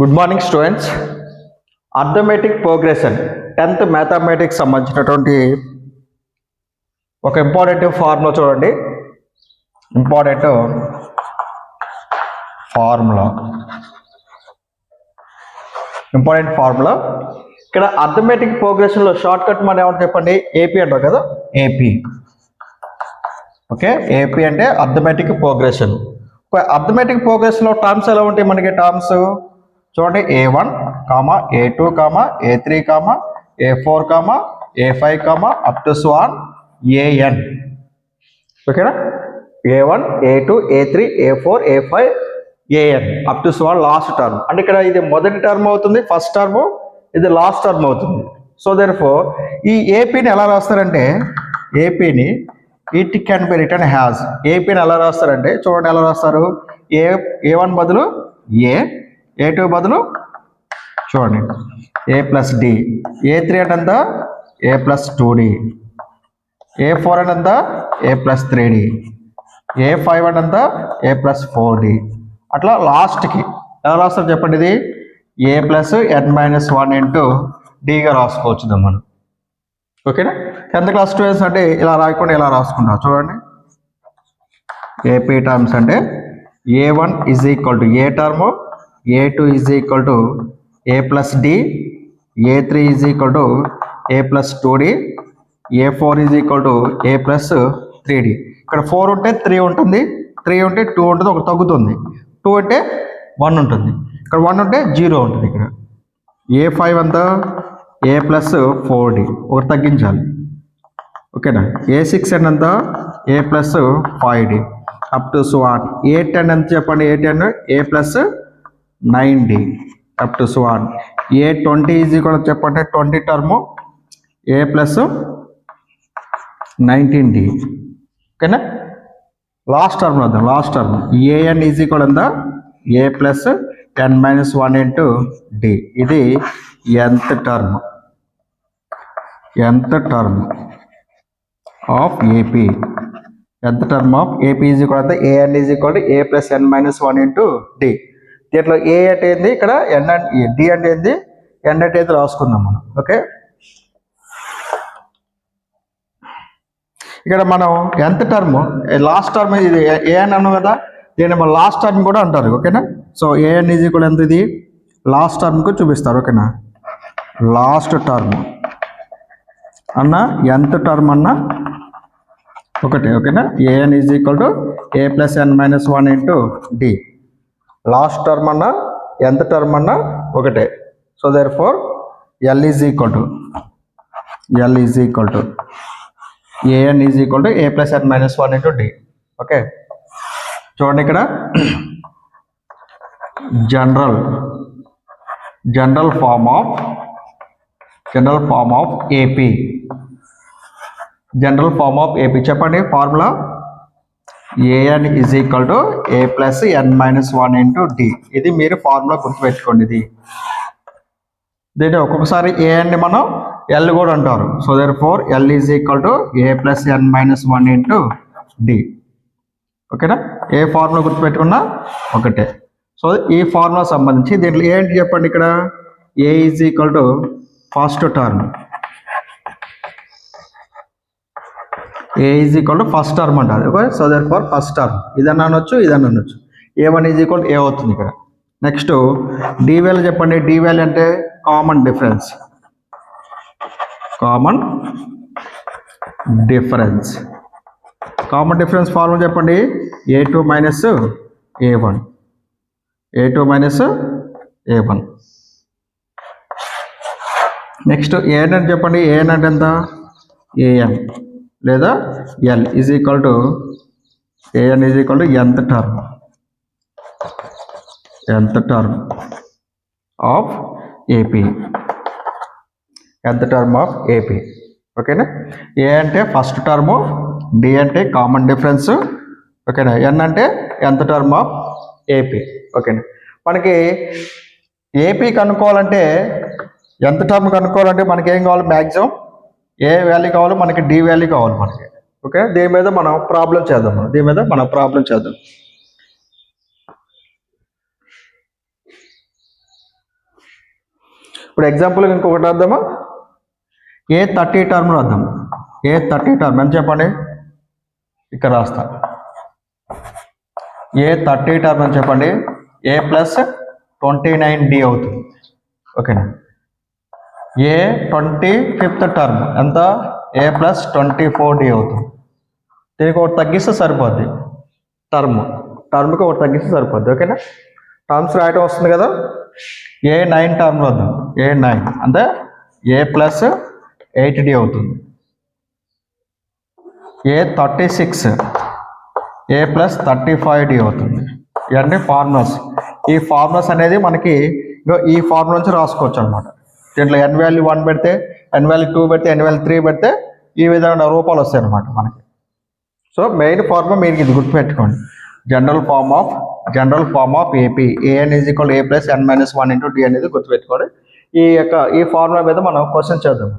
Good morning students. Arithmetic progression 10th mathematics సంబంధించినటువంటి ఒక important formula చూడండి. ఇంపార్టెంట్ ఫార్ములా ఇక్కడ అర్థమెటిక్ ప్రోగ్రెషన్లో షార్ట్ కట్ మనం ఏమంటే చెప్పండి, ఏపీ అంటారు కదా, ఏపీ. ఓకే, ఏపీ అంటే అర్థమెటిక్ ప్రోగ్రెషన్. అర్థమెటిక్ ప్రోగ్రెషన్లో టర్మ్స్ ఎలా ఉంటాయి మనకి? టర్మ్స్ చూడండి, A1, A2, A3, A4, A5, up to AN. ఓకేనా? A1, A2, A3, A4, A5, AN up to last term. అంటే ఇక్కడ ఇది మొదటి టర్మ్ అవుతుంది, ఫస్ట్ టర్మ్, ఇది లాస్ట్ టర్మ్ అవుతుంది. సో దెర్ఫోర్ ఈ ఏపీని ఎలా రాస్తారంటే, ఏపీని it can be written as. ఏపీని ఎలా రాస్తారంటే చూడండి, ఎలా రాస్తారు? A1 బదులు A2 బదులు చూడండి A ప్లస్ డి, A3 అంటే ఎంత? A ప్లస్ 2D, A4 అంటే ఎంత? A ప్లస్ 3D, A5 అంటే ఎంత? A plus 4D. అట్లా లాస్ట్కి ఎలా రాస్తారు చెప్పండి? ఇది A ప్లస్ n-1 ఇంటూ డిగా రాసుకోవచ్చు మనం. ఓకేనా? 10th క్లాస్ స్టూడెంట్స్ అంటే ఇలా రాయకుండా ఇలా రాసుకుంటాం. చూడండి, ఏపీ టర్మ్స్ అంటే A1 is equal to A term, A2 is equal to A plus D, A3 is equal to A plus 2D, A4 is equal to A plus 3D. ఇక్కడ 4 ఉంటే 3 ఉంటుంది, 3 ఉంటే 2 ఉంటుంది, ఒకటి తగ్గుతుంది. 2 అంటే 1 ఉంటుంది, ఇక్కడ 1 ఉంటే 0 ఉంటుంది. ఇక్కడ A5 అంతా A ప్లస్ 4D, ఒకటి తగ్గించాలి. ఓకేనా? A6 అంటే అంతా A plus 5D up to A10 ఎంత చెప్పండి? A10 A plus 9D up to A20 easy కూడా చెప్పండి, 20 టర్మ్ A ప్లస్ 19D. ఓకేనా? లాస్ట్ టర్మ్ వద్దాం. లాస్ట్ టర్మ్ AN ఈజీ కూడా ఉందా? A plus n-1 into D. ఇది nth term of AP. nth term of AP is equal అంటే AN is equal A plus n-1 into D. దీంట్లో ఏ అంటే ఏంది, ఇక్కడ ఎన్ అంటే డి అంటే ఏంది, ఎన్ అంటే ఏంది రాసుకుందాం మనం. ఓకే, ఇక్కడ మనం nth టర్మ్ లాస్ట్ టర్మ్ ఇది ఏఎన్ అన్నాం కదా, దీన్ని మనం లాస్ట్ టర్మ్ కూడా అంటారు. ఓకేనా? సో ఏఎన్ ఈజ్ ఈక్వల్ ఎంత? ఇది లాస్ట్ టర్మ్కు చూపిస్తారు. ఓకేనా? లాస్ట్ టర్మ్ అన్న nth టర్మ్ అన్న ఒకటే. ఓకేనా? A N is equal to A plus n-1 into D. Last term అన్న nth టర్మ్ అన్న ఒకటే. So therefore L is equal to AN is equal to A plus n-1 into D. Okay, చూడండి ఇక్కడ general form of AP. General form of AP చెప్పండి. Formula AN is equal to A plus n-1 into D. ఇది మీరు formula గుర్తుపెట్టుకోండి. దీన్ని ఒక్కొక్కసారి ఏఎన్ని మనం L కూడా అంటారు. So therefore L is equal to A plus n-1 into D. ఓకేనా? ఏ ఫార్ములా గుర్తుపెట్టుకున్నా ఒకటే. సో ఈ ఫార్ములా సంబంధించి దీంట్లో ఏంటి చెప్పండి? ఇక్కడ A is equal to first term, A is equal to first term అంటారు. Okay, so therefore first term ఇదన్నా అనొచ్చు, ఇదన్నా అనొచ్చు. A1 ఈజ్ ఈక్వల్ A అవుతుంది ఇక్కడ. నెక్స్ట్ డి వాల్యూ చెప్పండి. డి వాల్యూ అంటే common difference. Common difference formula చెప్పండి. A2 minus A1. Next AN అంటే చెప్పండి. ఏఎన్ అంటే ఎంత? AN లేదా L is equal to AN is equal to nth term of AP. ఓకేనా? ఏ అంటే ఫస్ట్ టర్ము, డి అంటే కామన్ డిఫరెన్స్, ఓకేనా? ఎన్ అంటే nth టర్మ్ ఆఫ్ ఏపీ. ఓకేనా? మనకి ఏపీ కనుక్కోవాలంటే, nth టర్మ్ కనుక్కోవాలంటే మనకి ఏం కావాలి? మ్యాక్సిమం ఏ వాల్యూ కావాలి? మనకి డి వాల్యూ కావాలి మనకి. ఓకే, దీని మీద మనం ప్రాబ్లం చేద్దాం. ఇప్పుడు ఎగ్జాంపుల్గా ఇంకొకటి రాద్దామా, A30 టర్మ్ రాద్దాం. A30 టర్మ్ ఎంత చెప్పండి, ఇక్కడ రాస్తా. A30 టర్మ్ అని చెప్పండి, A+29D అవుతుంది. ఓకేనా. A25th టర్మ్ ఎంత, A+24D అవుతుంది. దీనికి ఒకటి తగ్గిస్తే సరిపోద్ది, టర్మ్కి ఒకటి తగ్గిస్తే సరిపోద్ది. ఓకేనా. టర్మ్స్ రాయటం వస్తుంది కదా. A9 టర్మ్ వద్దాం. A9 అంటే A+8D అవుతుంది. A36 A+35D అవుతుంది. ఇవన్నీ ఫార్ములాస్. ఈ ఫార్ములాస్ అనేది మనకి ఈ ఫార్ములా నుంచి రాసుకోవచ్చు అనమాట. దీంట్లో n వాల్యూ 1 పెడితే, n వాల్యూ 2 పెడితే, n వాల్యూ 3 పెడితే ఈ విధంగా రూపాలు వస్తాయి అనమాట మనకి. సో మెయిన్ ఫార్ములా మీరు ఇది గుర్తుపెట్టుకోండి, general form of AP, an = a + n - 1 × d అనేది గుర్తుపెట్టుకోండి. ఈ ఫార్ములా మీద మనం క్వశ్చన్ చేద్దాం.